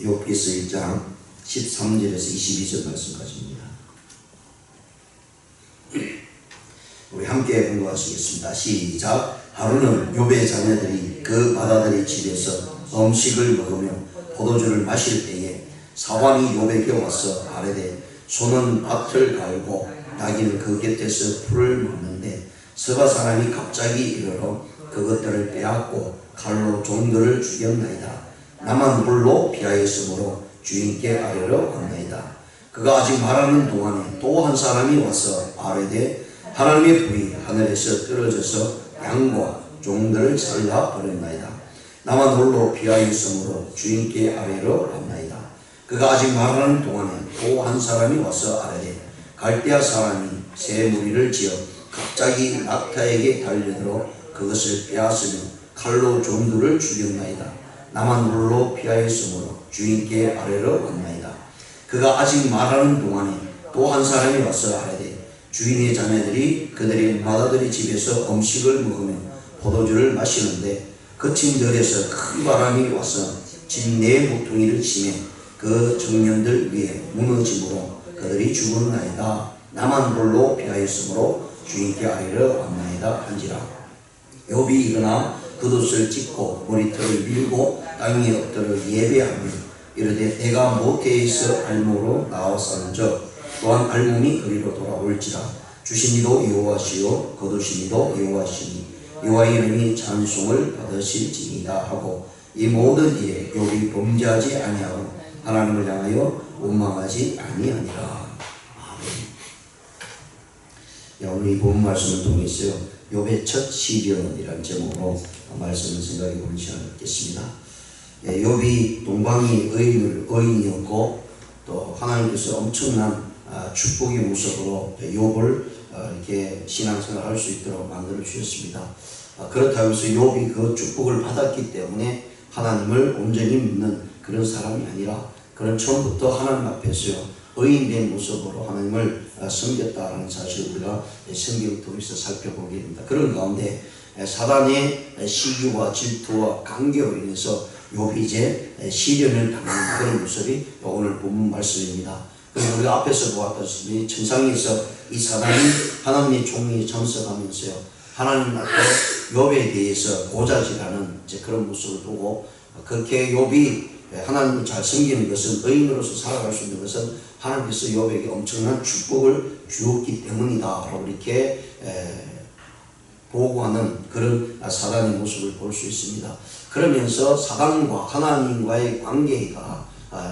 욥기서 1장 13절에서 22절 말씀까지입니다. 우리 함께 공부하시겠습니다. 시작. 하루는 욥의 자녀들이 그 바다들의 집에서 음식을 먹으며 포도주를 마실 때에 사환이 욥에게 와서 아뢰되 소는 밭을 갈고 나귀는 그 곁에서 풀을 먹는데 서바 사람이 갑자기 이르러 그것들을 빼앗고 칼로 종들을 죽였나이다. 나만 홀로 피하였으므로 주인께 아뢰러 왔나이다. 그가 아직 말하는 동안에 또 한 사람이 와서 아뢰되 하나님의 불이 하늘에서 떨어져서 양과 종들을 잘라 버렸나이다. 나만 홀로 피하였으므로 주인께 아뢰러 왔나이다. 그가 아직 말하는 동안에 또 한 사람이 와서 아뢰되 갈대아 사람이 새 무리를 지어 갑자기 낙타에게 달려들어 그것을 빼앗으며 칼로 종들을 죽였나이다. 나만 홀로 피하였으므로 주인께 아뢰러 왔나이다. 그가 아직 말하는 동안에 또 한 사람이 와서 아뢰되 주인의 자녀들이 그들의 마다들의 집에서 음식을 먹으며 포도주를 마시는데 거친 들에서 큰 바람이 와서 집 네 모퉁이를 치매 그 청년들 위에 무너짐으로 그들이 죽었나이다. 나만 홀로 피하였으므로 주인께 아뢰러 왔나이다 한지라. 욥이 일어나 겉옷을 찢고 머리털을 밀고 땅에 엎드려 예배하며 이르되 내가 모태에서 알몸으로 나왔사는즉 또한 알몸이 그리로 돌아올지라. 주신 이도 여호와시요 거두신 이도 여호와시니 여호와의 이름이 찬송을 받으실지니이다 하고 이 모든 일에 욥이 범죄하지 아니하고 하나님을 향하여 원망하지 아니하니라. 아멘. 오늘 이 본 말씀을 통해서 욥의 첫 시련이라는 제목으로 말씀을 생각해 보는 시간을 갖겠습니다. 욥이 동방이 의인이었고 또 하나님께서 엄청난 축복의 모습으로 욥을 이렇게 신앙생활을 할 수 있도록 만들어 주셨습니다. 그렇다고 해서 욥이 그 축복을 받았기 때문에 하나님을 온전히 믿는 그런 사람이 아니라 그런 처음부터 하나님 앞에서요 의인된 모습으로 하나님을 섬겼다라는 사실을 우리가 성경을 통해서 살펴보게 됩니다. 그런 가운데 사단의 시기와 질투와 관계로 인해서 욥이 이제 시련을 당하는 그런 모습이 오늘 본문 말씀입니다. 그리고 우리가 앞에서 보았다시피 천상에서 이 사단이 하나님의 종이 참석하면서요 하나님 앞에 욥에 대해서 고자질하는 이제 그런 모습을 보고 그렇게 욥이 하나님을 잘 섬기는 것은 의인으로서 살아갈 수 있는 것은 하나님께서 욥에게 엄청난 축복을 주었기 때문이다 라고 이렇게 보고하는 그런 사단의 모습을 볼 수 있습니다. 그러면서 사단과 하나님과의 관계가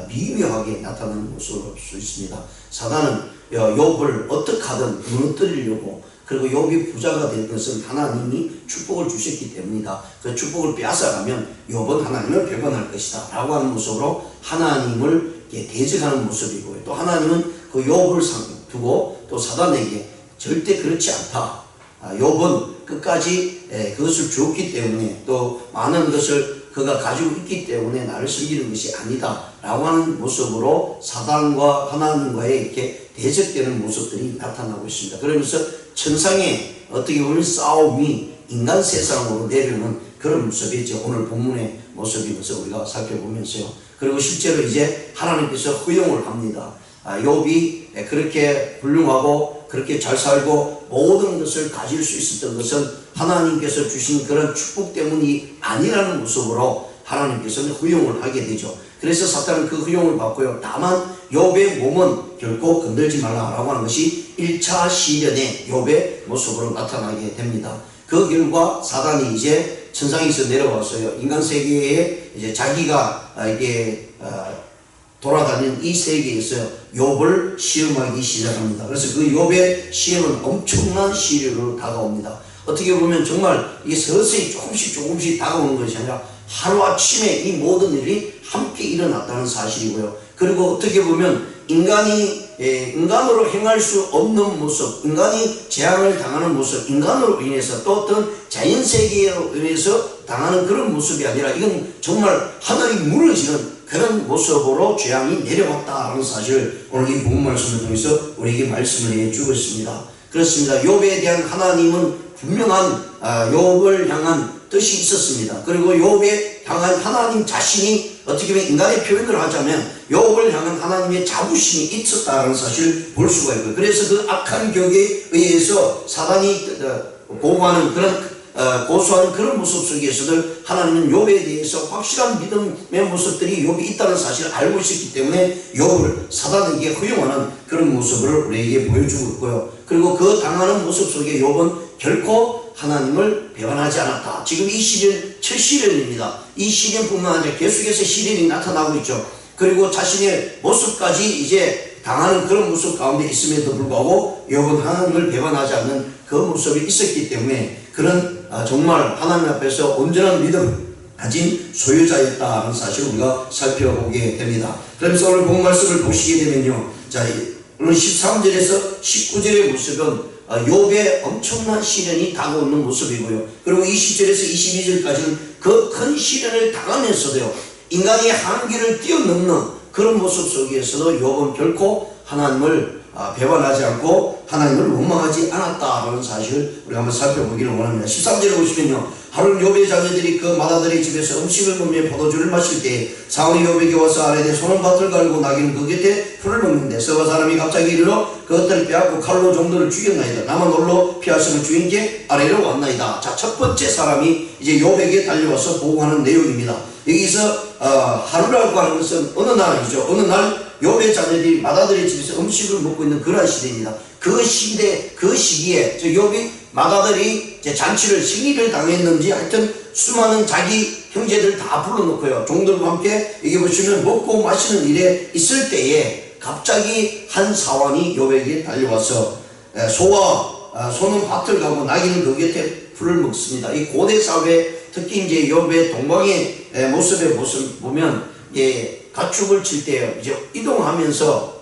미묘하게 나타나는 모습을 볼 수 있습니다. 사단은 욥을 어떻게 하든 무너뜨리려고 그리고 욥이 부자가 될 것은 하나님이 축복을 주셨기 때문이다. 그 축복을 빼앗아가면 욥은 하나님을 배반할 것이다 라고 하는 모습으로 하나님을 대적하는 모습이고요. 또 하나님은 그 욥을 두고 또 사단에게 절대 그렇지 않다. 욥은 끝까지 그것을 주었기 때문에 또 많은 것을 그가 가지고 있기 때문에 나를 섬기는 것이 아니다 라고 하는 모습으로 사단과 하나님과의 이렇게 대적되는 모습들이 나타나고 있습니다. 그러면서 천상의 어떻게 보면 싸움이 인간 세상으로 내려오는 그런 모습이 오늘 본문의 모습이면서 우리가 살펴보면서요. 그리고 실제로 이제 하나님께서 허용을 합니다. 욥이 그렇게 훌륭하고 그렇게 잘 살고 모든 것을 가질 수 있었던 것은 하나님께서 주신 그런 축복 때문이 아니라는 모습으로 하나님께서는 허용을 하게 되죠. 그래서 사탄은 그 허용을 받고요. 다만 욥의 몸은 결코 건들지 말라라고 하는 것이 1차 시련의 욥의 모습으로 나타나게 됩니다. 그 결과 사단이 이제 천상에서 내려와서요. 인간 세계에 이제 자기가 이게 돌아다니는 이 세계에서 욥을 시험하기 시작합니다. 그래서 그 욥의 시험은 엄청난 시련으로 다가옵니다. 어떻게 보면 정말 이게 서서히 조금씩 다가오는 것이 아니라 하루아침에 이 모든 일이 함께 일어났다는 사실이고요. 그리고 어떻게 보면 인간으로 행할 수 없는 모습, 인간이 재앙을 당하는 모습, 인간으로 인해서 또 어떤 자연세계로 인해서 당하는 그런 모습이 아니라 이건 정말 하늘이 무너지는 그런 모습으로 재앙이 내려왔다는 사실을 오늘 이 본문 말씀을 통해서 우리에게 말씀을 해주고 있습니다. 그렇습니다. 욥에 대한 하나님은 분명한 욥을 향한 뜻이 있었습니다. 그리고 욥에 향한 하나님 자신이 어떻게 보면 인간의 표현을 하자면 욥을 향한 하나님의 자부심이 있었다는 사실을 볼 수가 있고요. 그래서 그 악한 격에 의해서 사단이 고소하는 그런 모습 속에서도 하나님은 욥에 대해서 확실한 믿음의 모습들이 욥이 있다는 사실을 알고 있었기 때문에 욥을 사단에게 허용하는 그런 모습을 우리에게 보여주고 있고요. 그리고 그 당하는 모습 속에 욥은 결코 하나님을 배반하지 않았다. 지금 이 시련 첫 시련입니다. 이 시련뿐만 아니라 계속해서 시련이 나타나고 있죠. 그리고 자신의 모습까지 이제 당하는 그런 모습 가운데 있음에도 불구하고 욥은 하나님을 배반하지 않는 그 모습이 있었기 때문에 그런 정말 하나님 앞에서 온전한 믿음을 가진 소유자였다는 사실을 우리가 살펴보게 됩니다. 그러면서 오늘 본 말씀을 보시게 되면요, 자 오늘 13절에서 19절의 모습은 욥의 엄청난 시련이 다가오는 모습이고요. 그리고 20절에서 22절까지는 그 큰 시련을 당하면서도요, 인간의 한계를 뛰어넘는 그런 모습 속에서도 욥은 결코 하나님을 배반하지 않고 하나님을 원망하지 않았다라는 사실을 우리가 한번 살펴보기를 원합니다. 13절에 보시면요, 하루는 욥의 자녀들이 그 마다들의 집에서 음식을 먹으며 포도주를 마실 때 사울이 욥에게 와서 아뢰되 소는 밭을 갈고 나귀는 그 곁에 풀을 먹는데 서바 사람이 갑자기 이르러 그것들을 빼앗고 칼로 종들을 죽였나이다. 나만 홀로 피하시는 주인께 아래로 왔나이다. 자, 첫 번째 사람이 이제 욥에게 달려와서 보고하는 내용입니다. 여기서 하루라고 하는 것은 어느 날이죠. 어느 날 욥의 자녀들이 마다들의 집에서 음식을 먹고 있는 그러한 시대입니다. 그 시기에 욥이 마다들이 잔치를 생일을 당했는지 하여튼 수많은 자기 형제들 다 불러놓고요, 종들과 함께 여기 보시면 먹고 마시는 일에 있을 때에 갑자기 한 사환이 욥에게 달려와서 소는 밭을 가고 나귀는 그 곁에 풀을 먹습니다. 이 고대 사회 특히 이제 욥의 동방의 모습 보면 가축을 칠 때 이제 이동하면서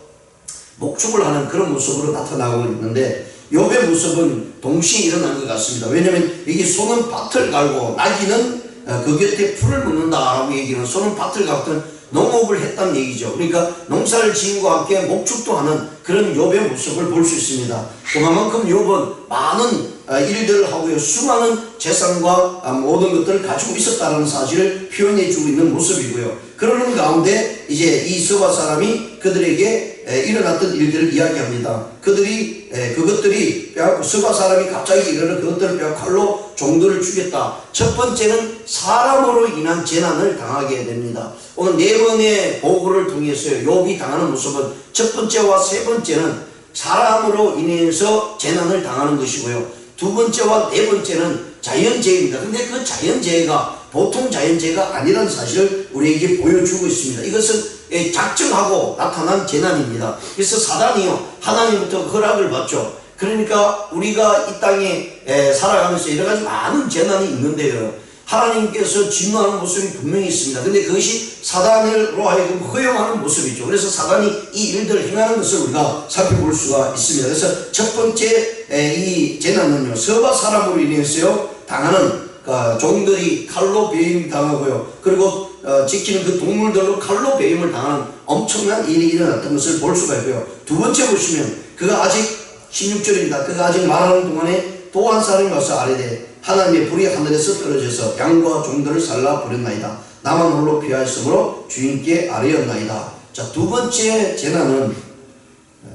목축을 하는 그런 모습으로 나타나고 있는데 욥의 모습은 동시에 일어난 것 같습니다. 왜냐하면 여기 소는 밭을 갈고 나귀는 그 곁에 풀을 먹는다라고 얘기는 소는 밭을 갈던 농업을 했다는 얘기죠. 그러니까 농사를 지음과 함께 목축도 하는 그런 욥의 모습을 볼 수 있습니다. 그만큼 욥은 많은 일들을 하고요, 수많은 재산과 모든 것들을 가지고 있었다는 사실을 표현해 주고 있는 모습이고요. 그러는 가운데 이제 이 서바 사람이 그들에게 일어났던 일들을 이야기합니다. 그것들이 빼앗고 서바 사람이 갑자기 이르러 그것들을 빼앗고 칼로 종들을 죽였다. 첫 번째는 사람으로 인한 재난을 당하게 됩니다. 오늘 네 번의 보고를 통해서요, 욥이 당하는 모습은 첫 번째와 세 번째는 사람으로 인해서 재난을 당하는 것이고요, 두 번째와 네 번째는 자연재해입니다. 근데 그 자연재해가 보통 자연재해가 아니라는 사실을 우리에게 보여주고 있습니다. 이것은 작정하고 나타난 재난입니다. 그래서 사단이요, 하나님부터 허락을 받죠. 그러니까 우리가 이 땅에 살아가면서 여러 가지 많은 재난이 있는데요, 하나님께서 진노하는 모습이 분명히 있습니다. 근데 그것이 사단으로 하여금 허용하는 모습이죠. 그래서 사단이 이 일들을 행하는 것을 우리가 살펴볼 수가 있습니다. 그래서 첫 번째 이 재난은요, 서바 사람으로 인해서요 당하는 종들이 칼로 배임 당하고요, 그리고 지키는 그 동물들로 칼로 배임을 당하는 엄청난 일이 일어났던 것을 볼 수가 있고요. 두 번째 보시면 그가 아직 16절입니다. 그가 아직 말하는 동안에 또 한 사람이 와서 아뢰되 하나님의 불이 하늘에서 떨어져서 양과 종들을 살라 버렸나이다. 나만 홀로 피하였으므로 주인께 아뢰었나이다. 자, 두 번째 재난은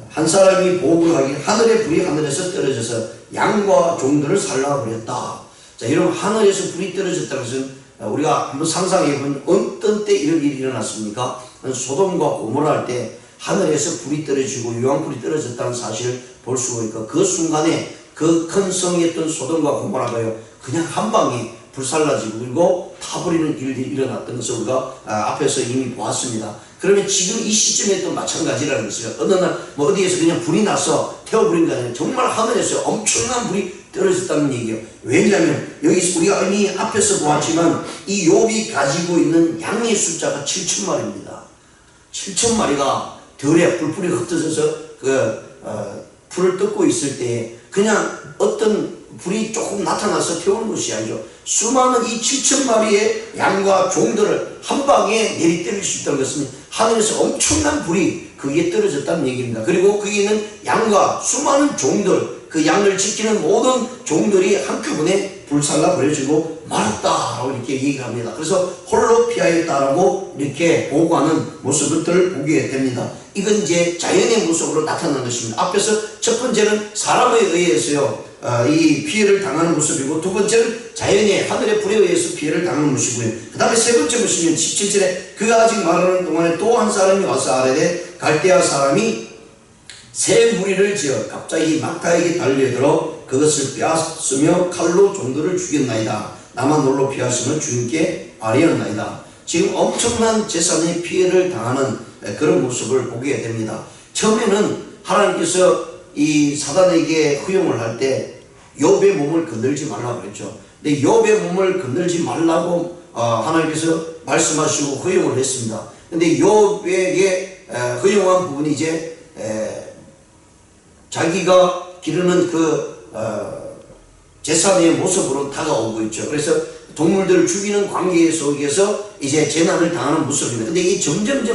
한 사람이 보고를 하기 하늘의 불이 하늘에서 떨어져서 양과 종들을 살라 버렸다. 자, 여러분, 하늘에서 불이 떨어졌다는 것은 우리가 한번 상상해보면 어떤 때 이런 일이 일어났습니까? 소돔과 고모라 할 때 하늘에서 불이 떨어지고 유황불이 떨어졌다는 사실을 볼 수가 있고, 그 순간에 그 큰 성이었던 소돔과 고모라가요 그냥 한 방에 불살라지고 그리고 타버리는 일들이 일어났던 것을 우리가 앞에서 이미 보았습니다. 그러면 지금 이 시점에도 마찬가지라는 것이죠. 어느 날 어디에서 그냥 불이 나서 태워버린 게 아니라 정말 하늘에서 엄청난 불이 떨어졌다는 얘기예요. 왜냐하면 여기 우리가 이미 앞에서 보았지만 이 욥이 가지고 있는 양의 숫자가 7,000마리입니다. 7,000마리가 들에 불풀이 흩어져서 불을 뜯고 있을 때 그냥 어떤 불이 조금 나타나서 태우는 것이 아니죠. 수많은 이 7,000마리의 양과 종들을 한 방에 내리때릴 수 있다는 것은 하늘에서 엄청난 불이 거기에 떨어졌다는 얘기입니다. 그리고 거기 있는 양과 수많은 종들, 그 양을 지키는 모든 종들이 한꺼번에 불살라 버려지고 말았다라고 이렇게 얘기를 합니다. 그래서 홀로 피하였다라고 이렇게 보고하는 모습을 보게 됩니다. 이건 이제 자연의 모습으로 나타난 것입니다. 앞에서 첫 번째는 사람에 의해서요, 이 피해를 당하는 모습이고, 두 번째는 자연의 하늘의 불에 의해서 피해를 당하는 모습이고요. 그 다음에 세 번째 보시면 17절에 그가 아직 말하는 동안에 또 한 사람이 와서 아뢰되 갈대아 사람이 새 무리를 지어 갑자기 낙타에게 달려들어 그것을 빼앗으며 칼로 종들을 죽였나이다. 나만 홀로 피하시며 주님께 아뢰었나이다. 지금 엄청난 재산의 피해를 당하는 그런 모습을 보게 됩니다. 처음에는 하나님께서 이 사단에게 허용을 할 때 욥의 몸을 건들지 말라고 그랬죠. 근데 욥의 몸을 건들지 말라고 하나님께서 말씀하시고 허용을 했습니다. 근데 욥에게 허용한 부분이 이제 자기가 기르는 그 재산의 모습으로 다가오고 있죠. 그래서 동물들을 죽이는 관계 속에서 이제 재난을 당하는 모습입니다. 근데 이게 점점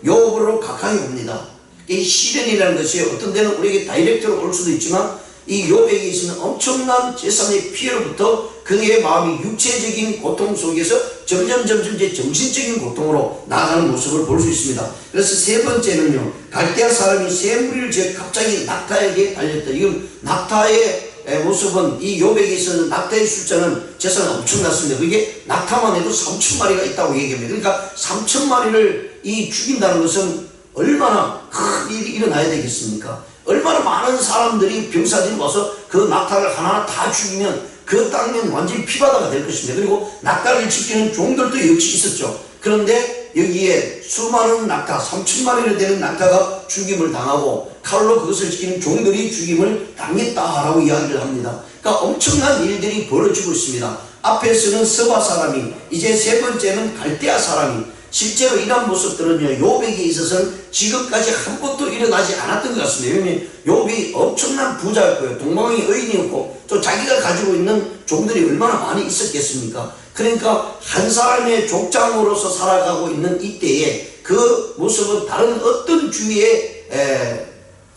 욥으로 가까이 옵니다. 이 시련이라는 것이 어떤 데는 우리에게 다이렉트로 올 수도 있지만 이 욥에게 있어서 엄청난 재산의 피해로부터 그의 마음이 육체적인 고통 속에서 점점 이제 정신적인 고통으로 나아가는 모습을 볼 수 있습니다. 그래서 세 번째는요, 갈대아 사람이 새 무리를 지어 갑자기 낙타에게 달렸다. 이건 낙타의 모습은 이 욥에게 있어서 낙타의 숫자는 재산이 엄청났습니다. 그게 낙타만 해도 3,000마리가 있다고 얘기합니다. 그러니까 3,000마리를 죽인다는 것은 얼마나 큰 일이 일어나야 되겠습니까? 얼마나 많은 사람들이 병사들이 와서 그 낙타를 하나하나 다 죽이면 그 땅은 완전히 피바다가 될 것입니다. 그리고 낙타를 지키는 종들도 역시 있었죠. 그런데 여기에 수많은 낙타, 3,000마리나 되는 낙타가 죽임을 당하고 칼로 그것을 지키는 종들이 죽임을 당했다라고 이야기를 합니다. 그러니까 엄청난 일들이 벌어지고 있습니다. 앞에서는 서바 사람이, 이제 세 번째는 갈대아 사람이, 실제로 이런 모습들은요, 욥에게 있어서는 지금까지 한 번도 일어나지 않았던 것 같습니다. 왜냐하면 욥이 엄청난 부자였고요, 동방의 의인이었고, 또 자기가 가지고 있는 종들이 얼마나 많이 있었겠습니까? 그러니까 한 사람의 족장으로서 살아가고 있는 이때에 그 모습은 다른 어떤 주위의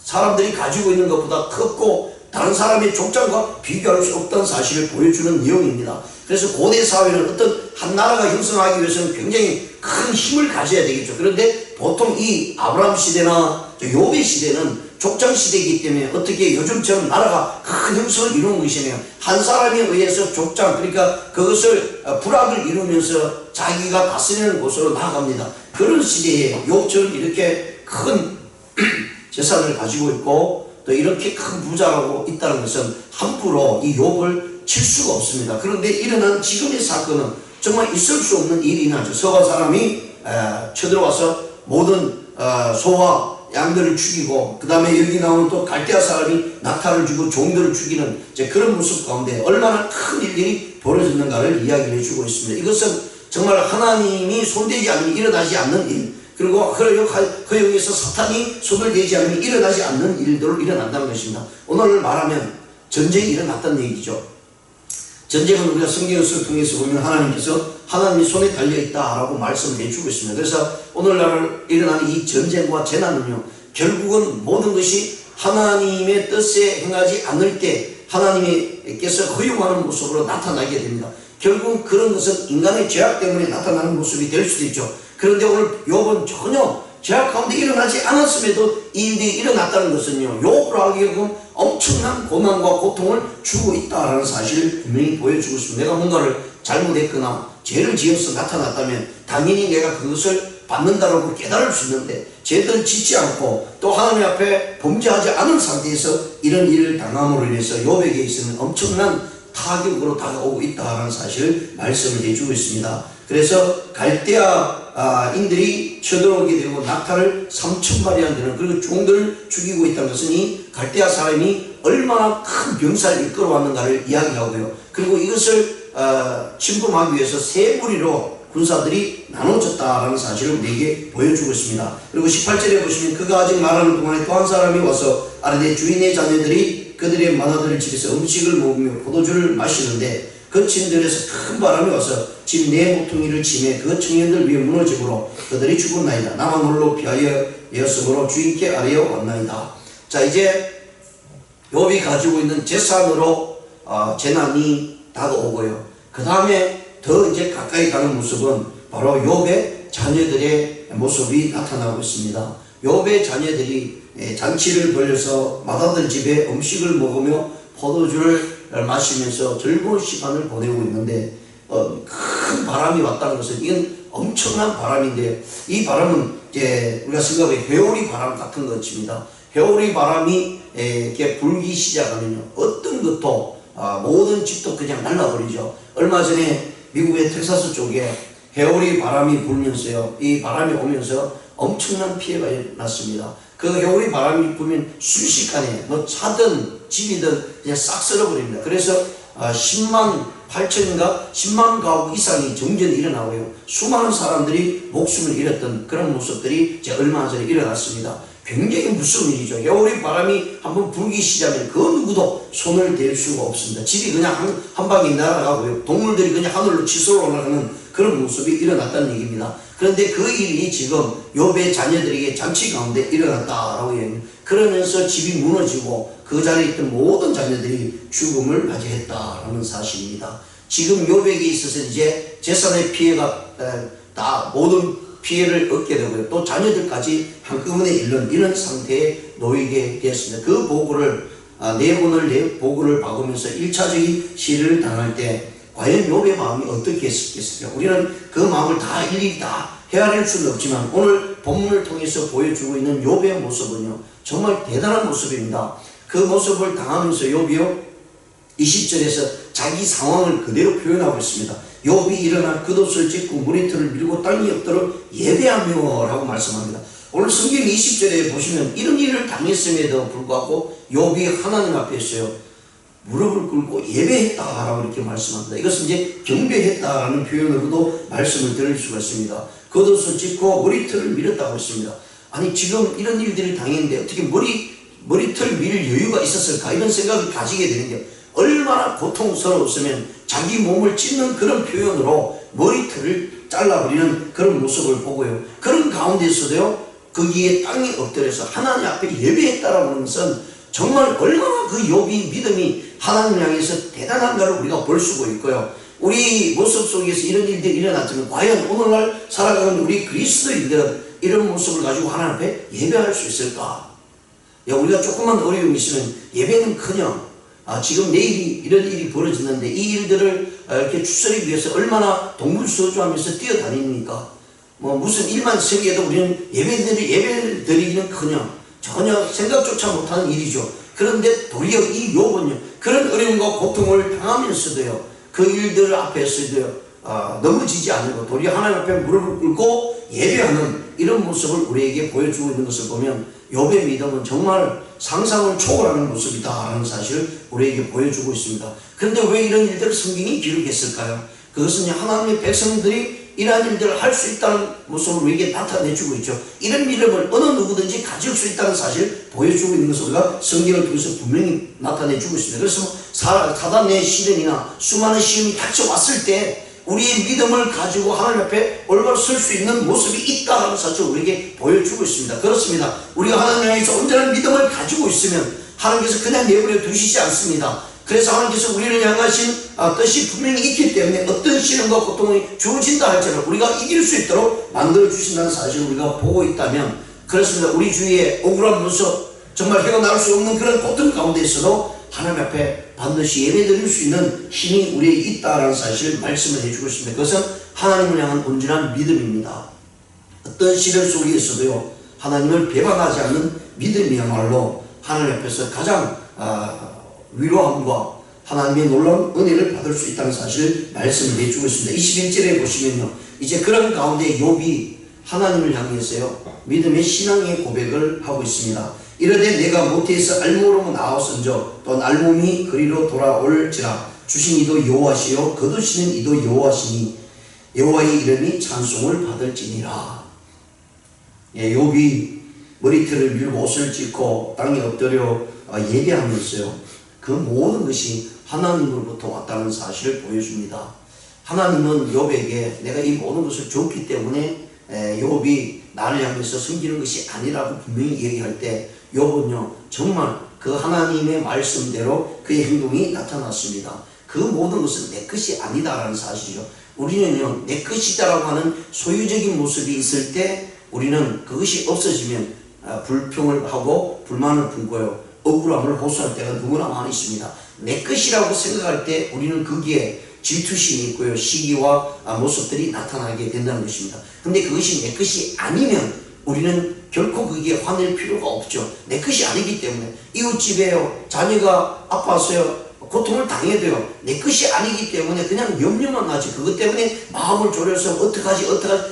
사람들이 가지고 있는 것보다 컸고 다른 사람의 족장과 비교할 수 없다는 사실을 보여주는 내용입니다. 그래서 고대 사회는 어떤 한 나라가 형성하기 위해서는 굉장히 큰 힘을 가져야 되겠죠. 그런데 보통 이 아브라함 시대나 욥의 시대는 족장 시대이기 때문에 어떻게 요즘처럼 나라가 큰 형성을 이루는 것이며 한 사람에 의해서 족장, 그러니까 그것을 부락을 이루면서 자기가 다스리는 곳으로 나아갑니다. 그런 시대에 욥처럼 이렇게 큰 재산을 가지고 있고 또 이렇게 큰 부자라고 있다는 것은 함부로 이 욥을 칠 수가 없습니다. 그런데 일어난 지금의 사건은 정말 있을 수 없는 일이 나죠. 서바 사람이 쳐들어와서 모든 소와 양들을 죽이고, 그 다음에 여기 나오는 또 갈대아 사람이 낙타를 주고 종들을 죽이는 이제 그런 모습 가운데 얼마나 큰 일들이 벌어졌는가를 이야기를 해주고 있습니다. 이것은 정말 하나님이 손대지 않으면 일어나지 않는 일, 그리고 허용해서 사탄이 손을 대지 않으면 일어나지 않는 일들로 일어난다는 것입니다. 오늘 말하면 전쟁이 일어났다는 얘기죠. 전쟁은 우리가 성경을 통해서 보면 하나님이 손에 달려있다라고 말씀을 해주고 있습니다. 그래서 오늘날 일어나는 이 전쟁과 재난은요, 결국은 모든 것이 하나님의 뜻에 행하지 않을 때 하나님께서 허용하는 모습으로 나타나게 됩니다. 결국 그런 것은 인간의 죄악 때문에 나타나는 모습이 될 수도 있죠. 그런데 오늘 욥은 전혀 죄악 가운데 일어나지 않았음에도 이 일이 일어났다는 것은요, 욥으로 하기에는 엄청난 고난과 고통을 주고 있다는 사실을 분명히 보여주고 있습니다. 내가 뭔가를 잘못했거나 죄를 지어서 나타났다면 당연히 내가 그것을 받는다라고 깨달을 수 있는데 죄를 짓지 않고 또 하나님 앞에 범죄하지 않은 상태에서 이런 일을 당함으로 인해서 욥에게 있어서는 엄청난 타격으로 다가오고 있다는 사실을 말씀을 해주고 있습니다. 그래서 갈대아인들이 쳐들어오게 되고 낙타를 3,000마리나 되는, 그리고 종들을 죽이고 있다는 것은 이 갈대아 사람이 얼마나 큰 병사를 이끌어왔는가를 이야기하고요. 그리고 이것을 침범하기 위해서 세 무리로 군사들이 나눠졌다라는 사실을 우리에게 보여주고 있습니다. 그리고 18절에 보시면 그가 아직 말하는 동안에 또 한 사람이 와서 아르데 주인의 자녀들이 그들의 만화들을 집에서 음식을 먹으며 포도주를 마시는데 그 친들에서 큰 바람이 와서 집 내 모퉁이를 치매 그 청년들 위에 무너지므로 그들이 죽었나이다. 나만 홀로 피하였으므로 주인께 아뢰어 왔나이다. 자, 이제 욥이 가지고 있는 재산으로 재난이 다가오고요. 그 다음에 더 이제 가까이 가는 모습은 바로 욥의 자녀들의 모습이 나타나고 있습니다. 욥의 자녀들이 잔치를 벌여서 맏아들 집에 음식을 먹으며 포도주를 마시면서 즐거운 시간을 보내고 있는데 큰 바람이 왔다는 것은 이건 엄청난 바람인데, 이 바람은 이제 우리가 생각해 회오리 바람 같은 것입니다. 회오리 바람이 이렇게 불기 시작하면요, 어떤 것도 모든 집도 그냥 날라버리죠. 얼마 전에 미국의 텍사스 쪽에 회오리 바람이 불면서요, 이 바람이 오면서 엄청난 피해가 났습니다. 그 회오리 바람이 불면 순식간에 뭐 차든 집이든 그냥 싹 쓸어버립니다. 그래서 10만 8천인가 10만 가구 이상이 정전이 일어나고요, 수많은 사람들이 목숨을 잃었던 그런 모습들이 이제 얼마 전에 일어났습니다. 굉장히 무서운 일이죠. 회오리 바람이 한번 불기 시작하면 그 누구도 손을 댈 수가 없습니다. 집이 그냥 한 방에 날아가고요, 동물들이 그냥 하늘로 치솟아 올라가는 그런 모습이 일어났다는 얘기입니다. 그런데 그 일이 지금 욥의 자녀들에게 잔치 가운데 일어났다라고 얘기합니다. 그러면서 집이 무너지고 그 자리에 있던 모든 자녀들이 죽음을 맞이했다라는 사실입니다. 지금 욥에게 있어서 이제 재산의 피해가 다 모든 피해를 얻게 되고요, 또 자녀들까지 한꺼번에 이런 상태에 놓이게 되었습니다. 그 보고를 네 번을 보고를 받으면서 1차적인 시련을 당할 때 과연 욥의 마음이 어떻게 했겠습니까? 우리는 그 마음을 다 일일이 다 헤아릴 수는 없지만 오늘 본문을 통해서 보여주고 있는 욥의 모습은요, 정말 대단한 모습입니다. 그 모습을 당하면서 욥이요 20절에서 자기 상황을 그대로 표현하고 있습니다. 욥이 일어나 겉옷을 찢고 머리털을 밀고 땅에 엎드려 예배하며 라고 말씀합니다. 오늘 성경 20절에 보시면 이런 일을 당했음에도 불구하고 욥이 하나님 앞에 있어요, 무릎을 꿇고 예배했다라고 이렇게 말씀합니다. 이것은 이제 경배했다라는 표현으로도 말씀을 드릴 수가 있습니다. 겉옷을 찢고 머리털을 밀었다고 했습니다. 아니 지금 이런 일들을 당했는데 어떻게 머리털 밀 여유가 있었을까, 이런 생각을 가지게 되는 게, 얼마나 고통스러웠으면 자기 몸을 찢는 그런 표현으로 머리털을 잘라버리는 그런 모습을 보고요, 그런 가운데서도요 거기에 땅에 엎드려서 하나님 앞에 예배했다라고 하는 것은 정말 얼마나 그 욥이 믿음이 하나님을 향해서 대단한가를 우리가 볼 수가 있고요. 우리 모습 속에서 이런 일들이 일어났지만 과연 오늘날 살아가는 우리 그리스도인들은 이런 모습을 가지고 하나님 앞에 예배할 수 있을까? 우리가 조금만 어려움이 있으면 예배는커녕 지금 내일이 이런 일이 벌어지는데 이 일들을 이렇게 추스르기 위해서 얼마나 동분서주하면서 뛰어다닙니까? 뭐 무슨 일만 생겨도 우리는 예배를 드리기는커녕 전혀 생각조차 못하는 일이죠. 그런데 도리어 이 욥은요, 그런 어려움과 고통을 당하면서도요, 그 일들 앞에서도요 넘어지지 않고 도리어 하나님 앞에 무릎을 꿇고 예배하는 이런 모습을 우리에게 보여주고 있는 것을 보면 욥의 믿음은 정말 상상을 초월하는 모습이다라는 사실을 우리에게 보여주고 있습니다. 그런데 왜 이런 일들을 성경이 기록했을까요? 그것은 하나님의 백성들이 이러한 일들을 할 수 있다는 모습을 우리에게 나타내주고 있죠. 이런 믿음을 어느 누구든지 가질 수 있다는 사실을 보여주고 있는 것을 우리가 성경을 통해서 분명히 나타내주고 있습니다. 그래서 사단의 시련이나 수많은 시험이 닥쳐왔을 때 우리의 믿음을 가지고 하나님 앞에 올바로 설 수 있는 모습이 있다는 사실을 우리에게 보여주고 있습니다. 그렇습니다. 우리가 하나님 향해서 온전한 믿음을 가지고 있으면 하나님께서 그냥 내버려 두시지 않습니다. 그래서 하나님께서 우리를 향하신 뜻이 분명히 있기 때문에 어떤 시련과 고통이 주어진다 할지라도 우리가 이길 수 있도록 만들어주신다는 사실을 우리가 보고 있다면, 그렇습니다. 우리 주위에 억울한 모습, 정말 헤어나올 수 없는 그런 고통 가운데 있어도 하나님 앞에 반드시 예배드릴 수 있는 힘이 우리에게 있다는 사실을 말씀을 해주고 있습니다. 그것은 하나님을 향한 온전한 믿음입니다. 어떤 시련 속에 있어도요, 하나님을 배반하지 않는 믿음이야말로 하나님 앞에서 가장 위로함과 하나님의 놀라운 은혜를 받을 수 있다는 사실을 말씀을 해주고 있습니다. 21절에 보시면요, 이제 그런 가운데 욥이 하나님을 향해서요 믿음의 신앙의 고백을 하고 있습니다. 이르되 내가 모태에서 알몸으로 나왔은저 또 알몸이 그리로 돌아올지라 주신 이도 여호와시요 거두시는 이도 여호와시니 여호와의 이름이 찬송을 받을지니라. 욥이 머리털을 밀고 옷을 찢고 땅에 엎드려 예배하면서요, 그 모든 것이 하나님으로부터 왔다는 사실을 보여줍니다. 하나님은 욥에게 내가 이 모든 것을 줬기 때문에 욥이 나를 향해서 섬기는 것이 아니라고 분명히 얘기할 때 욥은요 정말 그 하나님의 말씀대로 그의 행동이 나타났습니다. 그 모든 것은 내 것이 아니다라는 사실이죠. 우리는요, 내 것이다라고 하는 소유적인 모습이 있을 때 우리는 그것이 없어지면 불평을 하고 불만을 품고요, 억울함을 호소할 때가 누구나 많이 있습니다. 내 것이라고 생각할 때 우리는 거기에 질투심이 있고요, 시기와 모습들이 나타나게 된다는 것입니다. 근데 그것이 내 것이 아니면 우리는 결코 거기에 화낼 필요가 없죠. 내 것이 아니기 때문에. 이웃집에요, 자녀가 아파서요, 고통을 당해도요, 내 것이 아니기 때문에 그냥 염려만 하지, 그것 때문에 마음을 졸여서 어떡하지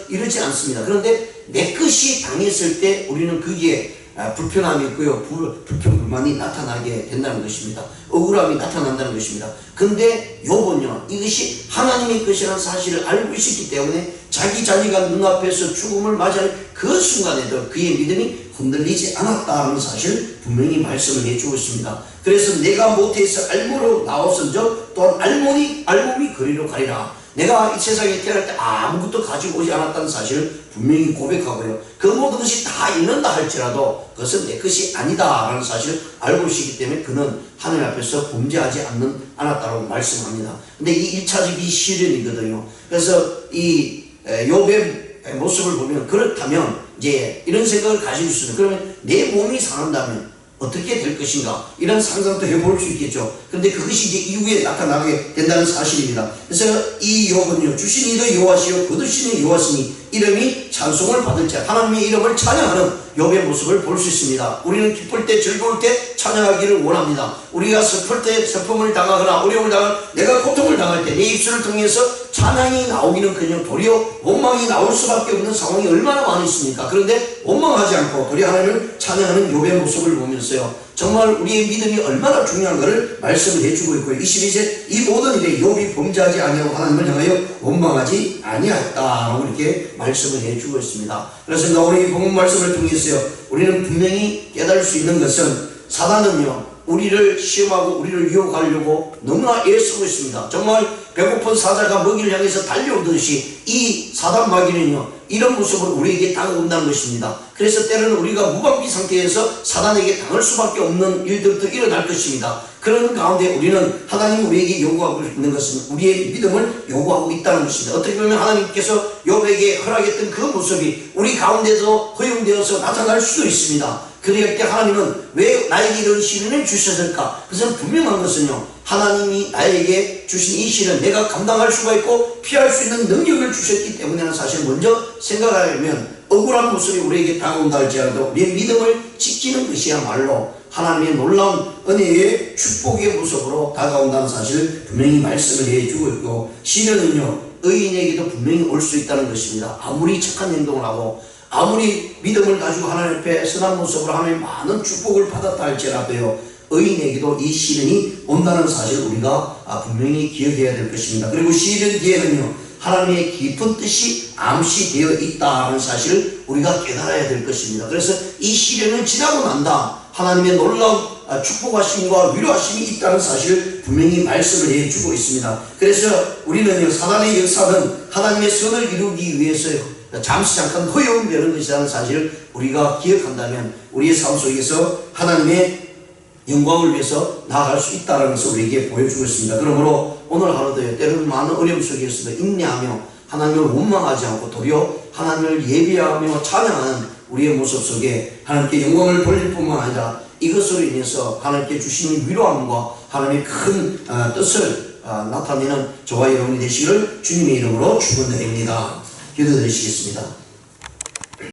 이러지 않습니다. 그런데 내 것이 당했을 때 우리는 거기에 불편함이 있고요, 불평불만이 나타나게 된다는 것입니다. 억울함이 나타난다는 것입니다. 근데 욥은요, 이것이 하나님의 것이라는 사실을 알고 있었기 때문에 자기 자녀가 눈앞에서 죽음을 맞이할 그 순간에도 그의 믿음이 흔들리지 않았다는 사실 분명히 말씀을 해주고 있습니다. 그래서 내가 모태에서 알므로 나왔은즉 또한 알몸이 거리로 가리라. 내가 이 세상에 태어날 때 아무것도 가지고 오지 않았다는 사실을 분명히 고백하고요, 그 모든 것이 다 잃는다 할지라도 그것은 내 것이 아니다라는 사실을 알고 있기 때문에 그는 하나님 앞에서 범죄하지 않았다고 말씀합니다. 근데 이 1차적이 시련이거든요. 그래서 이 욥의 모습을 보면, 그렇다면 이제 이런 생각을 가지고 있습니다. 그러면 내 몸이 상한다면 어떻게 될 것인가, 이런 상상도 해볼 수 있겠죠. 그런데 그것이 이제 이후에 나타나게 된다는 사실입니다. 그래서 이 욥은요, 주신 이도 여호와시요 거두시는 여호와시니 이름이 찬송을 받을 자, 하나님의 이름을 찬양하는 욥의 모습을 볼 수 있습니다. 우리는 기쁠 때 즐거울 때 찬양하기를 원합니다. 우리가 슬플 때 슬픔을 당하거나 어려움을 당할, 내가 고통을 당할 때 내 입술을 통해서 찬양이 나오기는커녕 도리어 원망이 나올 수밖에 없는 상황이 얼마나 많이 있습니까? 그런데 원망하지 않고 도리어 하나님을 찬양하는 욥의 모습을 보면서요, 정말 우리의 믿음이 얼마나 중요한가를 말씀을 해주고 있고요. 22절 이 모든 일에 욥이 범죄하지 아니하고 하나님을 향하여 원망하지 아니하였다라고 이렇게 말씀을 해주고 있습니다. 그래서 우리 본문 말씀을 통해서요, 우리는 분명히 깨달을 수 있는 것은 사단은요, 우리를 시험하고 우리를 유혹하려고 너무나 애쓰고 있습니다. 정말 배고픈 사자가 먹이를 향해서 달려오듯이 이 사단 마귀는요, 이런 모습으로 우리에게 다가온다는 것입니다. 그래서 때로는 우리가 무방비 상태에서 사단에게 당할 수밖에 없는 일들도 일어날 것입니다. 그런 가운데 우리는 하나님 우리에게 요구하고 있는 것은 우리의 믿음을 요구하고 있다는 것입니다. 어떻게 보면 하나님께서 욥에게 허락했던 그 모습이 우리 가운데서 허용되어서 나타날 수도 있습니다. 그럴 때 하나님은 왜 나에게 이런 시련을 주셨을까? 그것은 분명한 것은요, 하나님이 나에게 주신 이 시련 내가 감당할 수가 있고 피할 수 있는 능력을 주셨기 때문이라는 사실을 먼저 생각하려면, 억울한 모습이 우리에게 다가온다 할지라도 우리의 믿음을 지키는 것이야말로 하나님의 놀라운 은혜의 축복의 모습으로 다가온다는 사실을 분명히 말씀을 해주고 있고, 시련은요, 의인에게도 분명히 올 수 있다는 것입니다. 아무리 착한 행동을 하고 아무리 믿음을 가지고 하나님 앞에 선한 모습으로 하나님의 많은 축복을 받았다 할지라도요, 의인에게도 이 시련이 온다는 사실을 우리가 분명히 기억해야 될 것입니다. 그리고 시련 뒤에는요, 하나님의 깊은 뜻이 암시되어 있다는 사실을 우리가 깨달아야 될 것입니다. 그래서 이 시련을 지나고 난다 하나님의 놀라운 축복하심과 위로하심이 있다는 사실을 분명히 말씀을 해주고 있습니다. 그래서 우리는요, 사단의 역사는 하나님의 선을 이루기 위해서요, 잠깐 허용되는 것이라는 사실을 우리가 기억한다면 우리의 삶 속에서 하나님의 영광을 위해서 나아갈 수 있다는 것을 우리에게 보여주고 있습니다. 그러므로 오늘 하루도요, 때로는 많은 어려움 속에서도 인내하며 하나님을 원망하지 않고 도리어 하나님을 예배하며 찬양하는 우리의 모습 속에 하나님께 영광을 돌릴 뿐만 아니라 이것으로 인해서 하나님께 주시는 위로함과 하나님의 큰 뜻을 나타내는 저와 여러분이 되시기를 주님의 이름으로 축원드립니다. 기도드리시겠습니다.